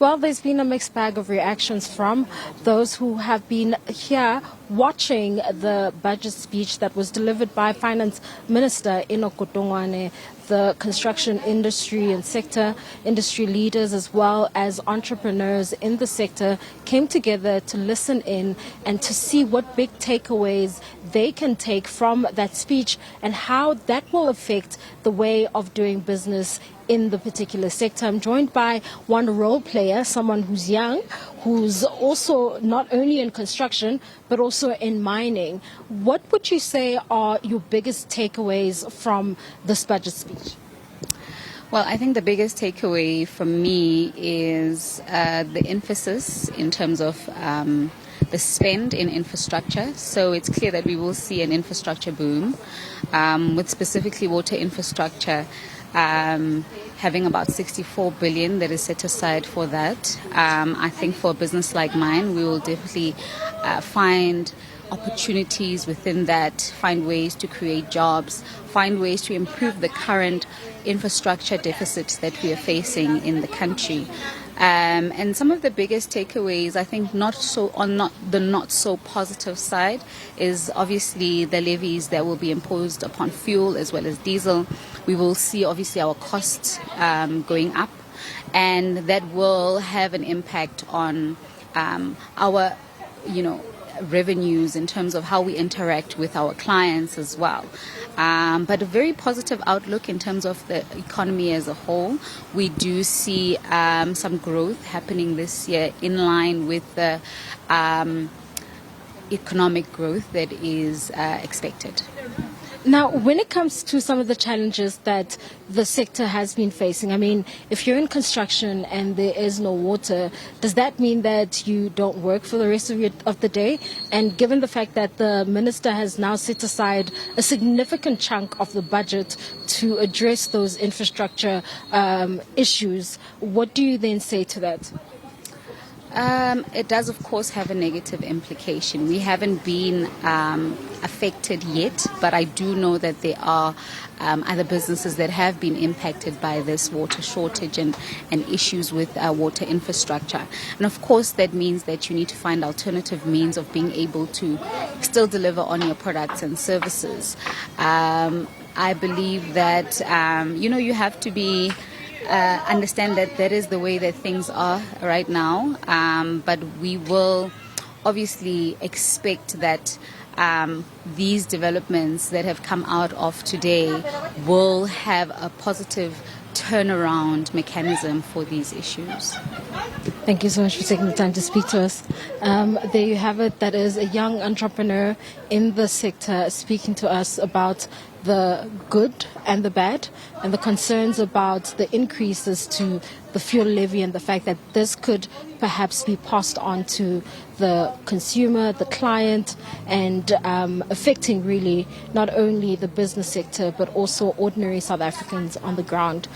Well, there's been a mixed bag of reactions from those who have been here watching the budget speech that was delivered by Finance Minister Godongwana. The construction industry and sector industry leaders, as well as entrepreneurs in the sector, came together to listen in and to see what big takeaways they can take from that speech and how that will affect the way of doing business in the particular sector. I'm joined by one role player, someone who's young, who's also not only in construction but also in mining. What would you say are your biggest takeaways from this budget speech? Well, I think the biggest takeaway for me is the emphasis in terms of the spend in infrastructure. So it's clear that we will see an infrastructure boom, with specifically water infrastructure having about 64 billion that is set aside for that. I think for a business like mine, we will definitely find opportunities within that, find ways to create jobs, find ways to improve the current infrastructure deficits that we are facing in the country. And some of the biggest takeaways, I think, not so positive side, is obviously the levies that will be imposed upon fuel as well as diesel. We will see obviously our costs going up, and that will have an impact on our, revenues in terms of how we interact with our clients as well. But a very positive outlook in terms of the economy as a whole. We do see some growth happening this year in line with the economic growth that is expected. Now, when it comes to some of the challenges that the sector has been facing, I mean, if you're in construction and there is no water, does that mean that you don't work for the rest of the day? And given the fact that the minister has now set aside a significant chunk of the budget to address those infrastructure issues, what do you then say to that? It does, of course, have a negative implication. We haven't been affected yet, but I do know that there are other businesses that have been impacted by this water shortage and issues with water infrastructure. And of course, that means that you need to find alternative means of being able to still deliver on your products and services. I believe that, you have to be understand that is the way that things are right now, but we will obviously expect that these developments that have come out of today will have a positive turnaround mechanism for these issues. Thank you so much for taking the time to speak to us. There you have it. That is a young entrepreneur in the sector speaking to us about the good and the bad and the concerns about the increases to the fuel levy and the fact that this could perhaps be passed on to the consumer, the client, and affecting really not only the business sector but also ordinary South Africans on the ground.